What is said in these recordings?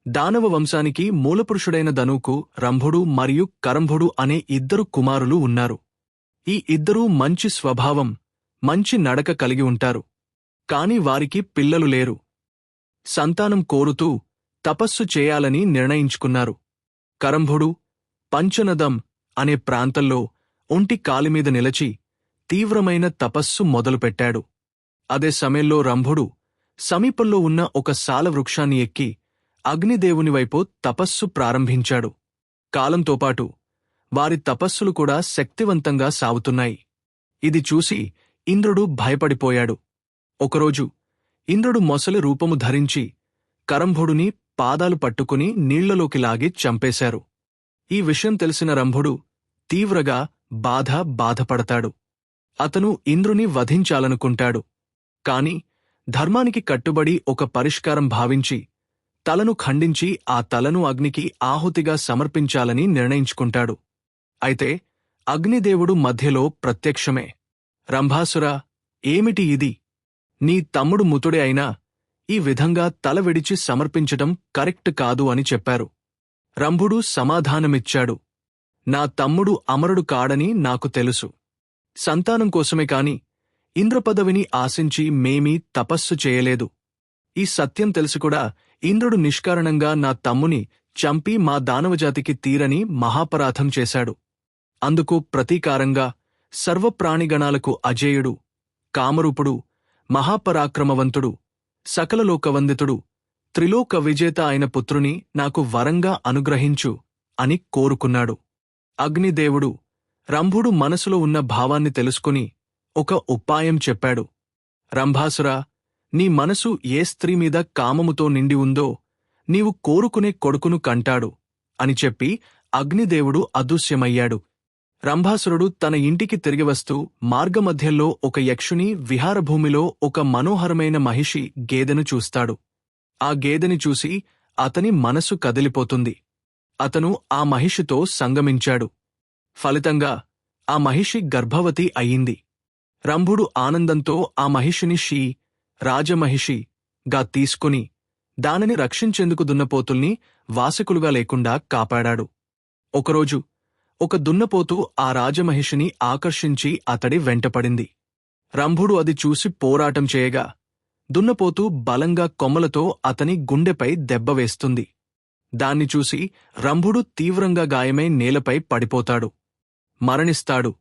దానవ వంశానికి మూలపురుషుడైన ధనుకు రంభుడు మరియు కరంభుడు అనే ఇద్దరు కుమారులు ఉన్నారు. ఈ ఇద్దరూ మంచి స్వభావం, మంచి నడక కలిగి ఉంటారు. కాని వారికి పిల్లలు లేరు. సంతానం కోరుతూ తపస్సు చేయాలని నిర్ణయించుకున్నారు. కరంభుడు పంచనదం అనే ప్రాంతంలో ఒంటి కాలిమీద నిలచి తీవ్రమైన తపస్సు మొదలుపెట్టాడు. అదే సమయంలో రంభుడు సమీపంలో ఉన్న ఒక సాలవృక్షాన్ని ఎక్కి అగ్నిదేవునివైపు తపస్సు ప్రారంభించాడు. కాలంతోపాటు వారి తపస్సులు కూడా శక్తివంతంగా సాగుతున్నాయి. ఇది చూసి ఇంద్రుడు భయపడిపోయాడు. ఒకరోజు ఇంద్రుడు మొసలి రూపము ధరించి కరంభుడుని పాదాలు పట్టుకుని నీళ్లలోకి లాగి చంపేశారు. ఈ విషయం తెలిసిన రంభుడు తీవ్రగా బాధపడతాడు. అతను ఇంద్రుని వధించాలనుకుంటాడు. కాని ధర్మానికి కట్టుబడి ఒక పరిష్కారం భావించి తలను ఖండించి ఆ తలను అగ్నికి ఆహుతిగా సమర్పించాలని నిర్ణయించుకుంటాడు. అయితే అగ్నిదేవుడు మధ్యలో ప్రత్యక్షమే. రంభాసురా, ఏమిటి ఇది? నీ తమ్ముడు ముతుడే అయినా ఈ విధంగా తల విడిచి సమర్పించటం కరెక్ట్ కాదు అని చెప్పారు. రంభుడు సమాధానమిచ్చాడు. నా తమ్ముడు అమరుడు కాడని నాకు తెలుసు. సంతానం కోసమే కాని ఇంద్రపదవిని ఆశించి మేమీ తపస్సు చేయలేదు. ఈ సత్యం తెలిసి కూడా ఇంద్రుడు నిష్కారణంగా నా తమ్ముని చంపి మా దానవజాతికి తీరని మహాపరాధం చేశాడు. అందుకు ప్రతీకారంగా సర్వప్రాణిగణాలకు అజేయుడు, కామరూపుడు, మహాపరాక్రమవంతుడు, సకలలోకవందితుడు, త్రిలోక విజేత అయిన పుత్రుని నాకు వరంగా అనుగ్రహించు అని కోరుకున్నాడు. అగ్నిదేవుడు రంభుడు మనసులో ఉన్న భావాన్ని తెలుసుకుని ఒక ఉపాయం చెప్పాడు. రంభాసురా, నీ మనసు ఏ స్త్రీ మీద కామముతో నిండి ఉందో నీవు కోరుకునే కొడుకును కంటాడు అని చెప్పి అగ్నిదేవుడు అదృశ్యమయ్యాడు. రంభాసురుడు తన ఇంటికి తిరిగి వస్తూ మార్గమధ్యంలో ఒక యక్షుని విహారభూమిలో ఒక మనోహరమైన మహిషి గేదెను చూస్తాడు. ఆ గేదెని చూసి అతని మనసు కదిలిపోతుంది. అతను ఆ మహిషితో సంగమించాడు. ఫలితంగా ఆ మహిషి గర్భవతి అయింది. రంభుడు ఆనందంతో ఆ మహిషిని రాజమహిషిగా తీసుకుని దానిని రక్షించేందుకు దున్నపోతుల్ని వాసకులుగా లేకుండా కాపాడాడు. ఒకరోజు ఒక దున్నపోతు ఆ రాజమహిషిని ఆకర్షించి అతడి వెంటపడింది. రంభుడు అది చూసి పోరాటం చేయగా దున్నపోతు బలంగా కొమ్మలతో అతని గుండెపై దెబ్బవేస్తుంది. దాన్ని చూసి రంభుడు తీవ్రంగా గాయమై నేలపై పడిపోతాడు, మరణిస్తాడు.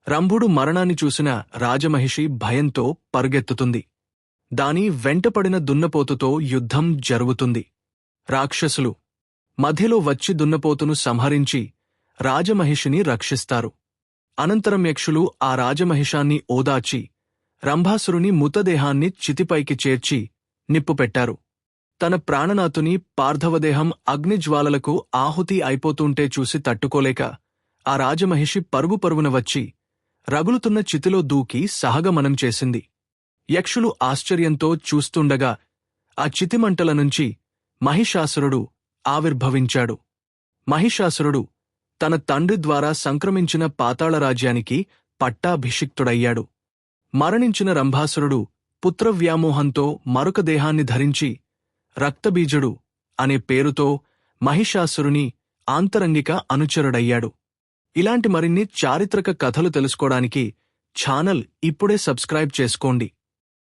రంభుడు మరణాన్ని చూసిన రాజమహిషి భయంతో పరుగెత్తుతుంది. దాని వెంటపడిన దున్నపోతుతో యుద్ధం జరుగుతుంది. రాక్షసులు మధ్యలో వచ్చి దున్నపోతును సంహరించి రాజమహిషిని రక్షిస్తారు. అనంతరం యక్షులు ఆ రాజమహిషాన్ని ఓదార్చి రంభాసురుని మృతదేహాన్ని చితిపైకి చేర్చి నిప్పుపెట్టారు. తన ప్రాణనాథుని పార్థవదేహం అగ్నిజ్వాలలకు ఆహుతి అయిపోతుంటే చూసి తట్టుకోలేక ఆ రాజమహిషి పరుగున వచ్చి రగులుతున్న చితిలో దూకి సహగమనం చేసింది. యక్షులు ఆశ్చర్యంతో చూస్తుండగా ఆ చితిమంటల నుంచి మహిషాసురుడు ఆవిర్భవించాడు. మహిషాసురుడు తన తండ్రి ద్వారా సంక్రమించిన పాతాళరాజ్యానికి పట్టాభిషిక్తుడయ్యాడు. మరణించిన రంభాసురుడు పుత్రవ్యామోహంతో మరొక దేహాన్ని ధరించి రక్తబీజుడు అనే పేరుతో మహిషాసురుని ఆంతరంగిక అనుచరుడయ్యాడు. ఇలాంటి మరిన్ని చారిత్రక కథలు తెలుసుకోవడానికి ఛానల్ ఇప్పుడే సబ్స్క్రైబ్ చేసుకోండి.